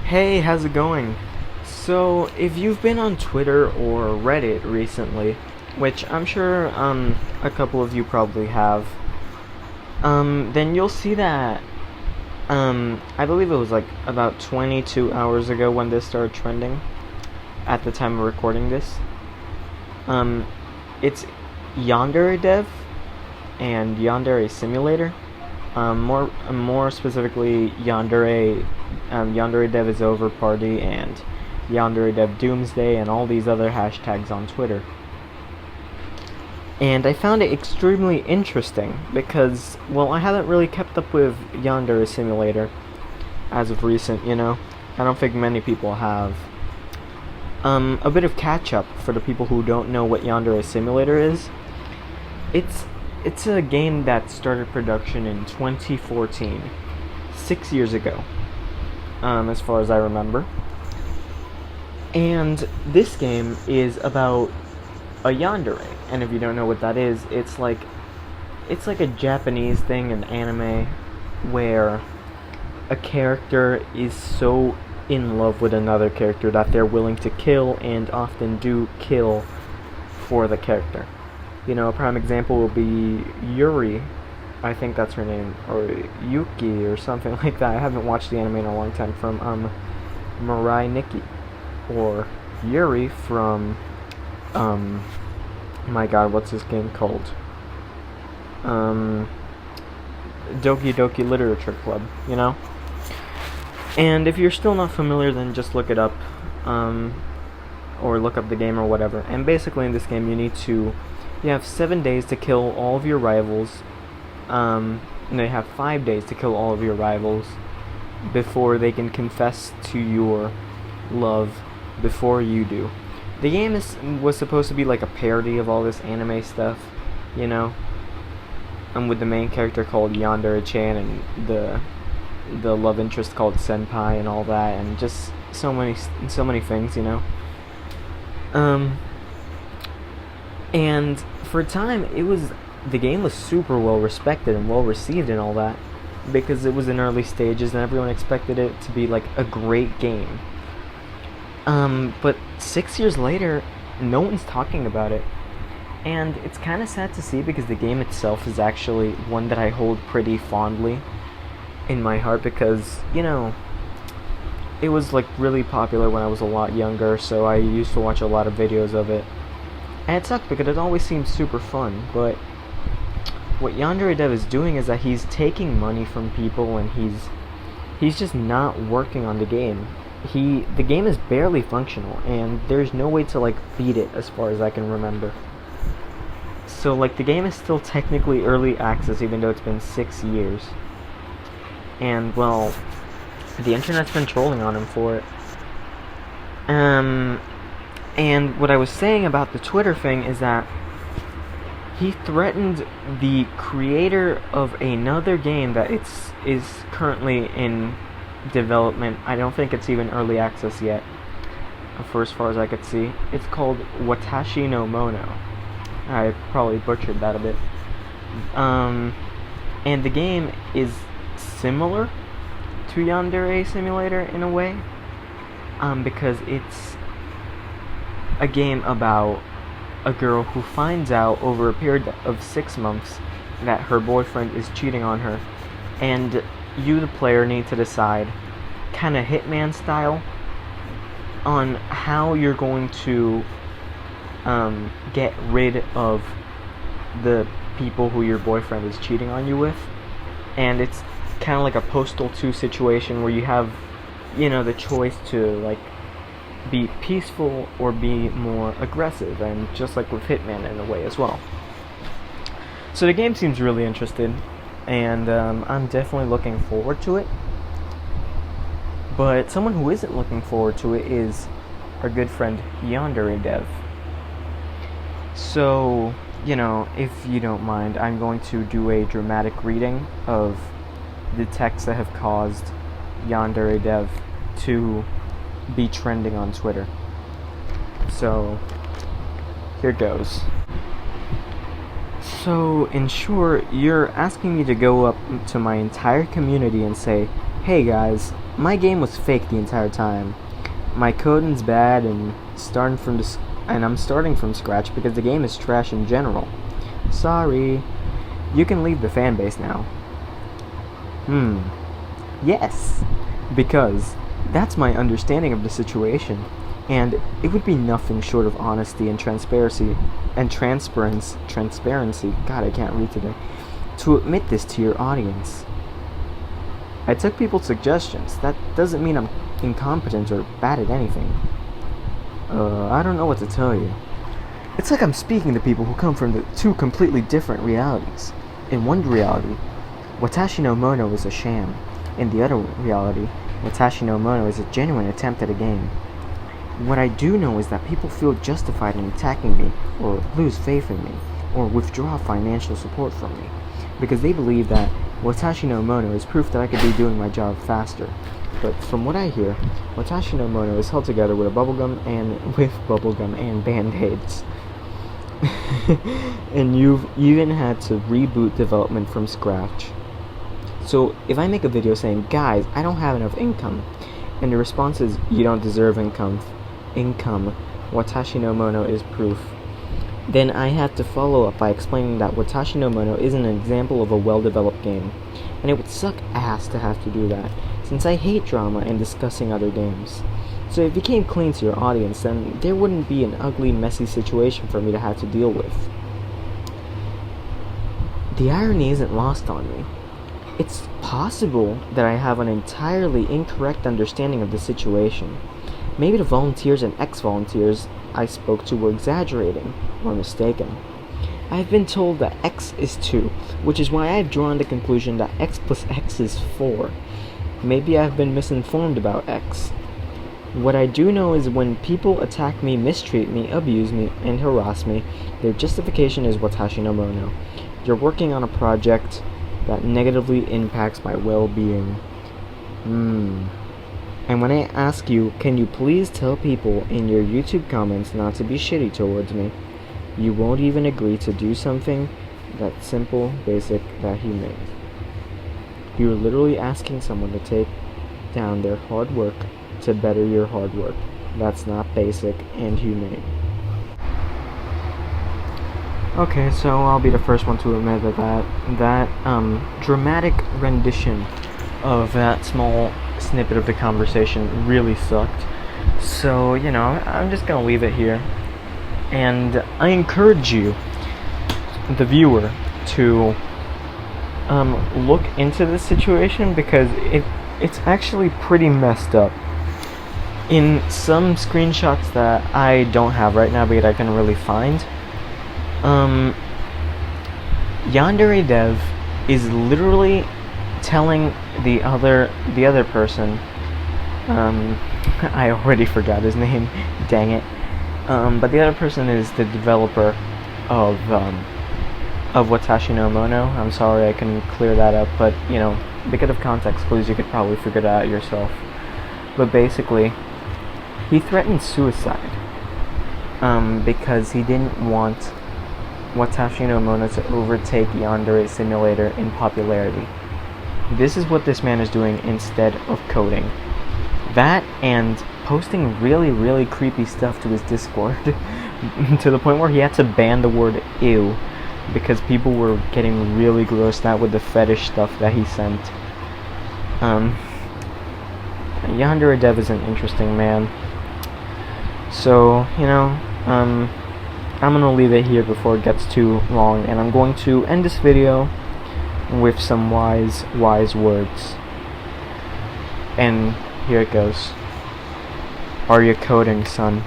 Hey, how's it going? So, if you've been on Twitter or Reddit recently, which I'm sure a couple of you probably have, then you'll see that I believe it was like about 22 hours ago when this started trending at the time of recording this. Um it's YandereDev and Yandere Simulator. More specifically, YandereDev is over party and YandereDev Doomsday and all these other hashtags on Twitter. And I found it extremely interesting because, well, I haven't really kept up with Yandere Simulator as of recent. I don't think many people have. A bit of catch up for the people who don't know what Yandere Simulator is. It's it's a game that started production in 2014, 6 years ago, as far as I remember. And this game is about a yandere, and if you don't know what that is, it's like a Japanese thing, an anime, where a character is so in love with another character that they're willing to kill, and often do kill for the character. A prime example will be Yuri, I think that's her name, or Yuki, or something like that. I haven't watched the anime in a long time, from Mirai Nikki, or Yuri from my god, what's this game called? Doki Doki Literature Club. And if you're still not familiar, then just look it up, or look up the game or whatever. And basically in this game you have 7 days to kill all of your rivals. And they have 5 days to kill all of your rivals before they can confess to your love before you do. The game was supposed to be like a parody of all this anime stuff, and with the main character called Yandere-chan and the love interest called Senpai and all that, and just so many things. And for a time, the game was super well respected and well received and all that, because it was in early stages and everyone expected it to be like a great game. But 6 years later, no one's talking about it. And it's kind of sad to see, because the game itself is actually one that I hold pretty fondly in my heart, because, it was like really popular when I was a lot younger, so I used to watch a lot of videos of it. And it sucked because it always seemed super fun, but what YandereDev is doing is that he's taking money from people, and he's just not working on the game. The game is barely functional, and there's no way to like beat it as far as I can remember. So like the game is still technically early access, even though it's been 6 years. And well, the internet's been trolling on him for it. And what I was saying about the Twitter thing is that he threatened the creator of another game that is currently in development. I don't think it's even early access yet, for as far as I could see. It's called Watashi no Mono. I probably butchered that a bit. And the game is similar to Yandere Simulator in a way, because it's a game about a girl who finds out over a period of 6 months that her boyfriend is cheating on her, and you, the player, need to decide, kind of Hitman style, on how you're going to get rid of the people who your boyfriend is cheating on you with. And it's kind of like a Postal 2 situation where you have, the choice to like be peaceful or be more aggressive, and just like with Hitman in a way as well. So the game seems really interesting, and I'm definitely looking forward to it. But someone who isn't looking forward to it is our good friend YandereDev. So, if you don't mind, I'm going to do a dramatic reading of the texts that have caused YandereDev to be trending on Twitter. So, here goes. So, in short, you're asking me to go up to my entire community and say, hey guys, my game was fake the entire time. My coding's bad, and I'm starting from scratch because the game is trash in general. Sorry. You can leave the fan base now. Yes, because that's my understanding of the situation, and it would be nothing short of honesty and transparency. God, I can't read today. To admit this to your audience. I took people's suggestions. That doesn't mean I'm incompetent or bad at anything. I don't know what to tell you. It's like I'm speaking to people who come from the two completely different realities. In one reality, Watashi no Mono is a sham. In the other reality, Watashi no Mono is a genuine attempt at a game. What I do know is that people feel justified in attacking me, or lose faith in me, or withdraw financial support from me, because they believe that Watashi no Mono is proof that I could be doing my job faster. But from what I hear, Watashi no Mono is held together with bubblegum and band-aids. And you've even had to reboot development from scratch. So if I make a video saying, guys, I don't have enough income, and the response is, you don't deserve income, Watashi no Mono is proof, then I have to follow up by explaining that Watashi no Mono is an example of a well-developed game, and it would suck ass to have to do that, since I hate drama and discussing other games. So if it came clean to your audience, then there wouldn't be an ugly, messy situation for me to have to deal with. The irony isn't lost on me. It's possible that I have an entirely incorrect understanding of the situation. Maybe the volunteers and ex-volunteers I spoke to were exaggerating or mistaken. I've been told that X is 2, which is why I've drawn the conclusion that X plus X is 4. Maybe I've been misinformed about X. What I do know is when people attack me, mistreat me, abuse me, and harass me, their justification is Watashi no Mono. You're working on a project that negatively impacts my well-being. And when I ask you, can you please tell people in your YouTube comments not to be shitty towards me, you won't even agree to do something that's simple, basic, that humane. You're literally asking someone to take down their hard work to better your hard work. That's not basic and humane. Okay, so I'll be the first one to admit that dramatic rendition of that small snippet of the conversation really sucked. So, I'm just gonna leave it here. And I encourage you, the viewer, to look into this situation because it's actually pretty messed up. In some screenshots that I don't have right now but I can really find, YandereDev is literally telling the other person, I already forgot his name, dang it, but the other person is the developer of Watashi no Mono. I'm sorry I couldn't clear that up, but because of context clues you could probably figure it out yourself. But basically, he threatened suicide because he didn't want Watashi no Mono to overtake Yandere Simulator in popularity. This is what this man is doing instead of coding. That and posting really, really creepy stuff to his Discord to the point where he had to ban the word ew because people were getting really grossed out with the fetish stuff that he sent. YandereDev is an interesting man. So, I'm gonna leave it here before it gets too long, and I'm going to end this video with some wise words. And here it goes. Are you coding, son?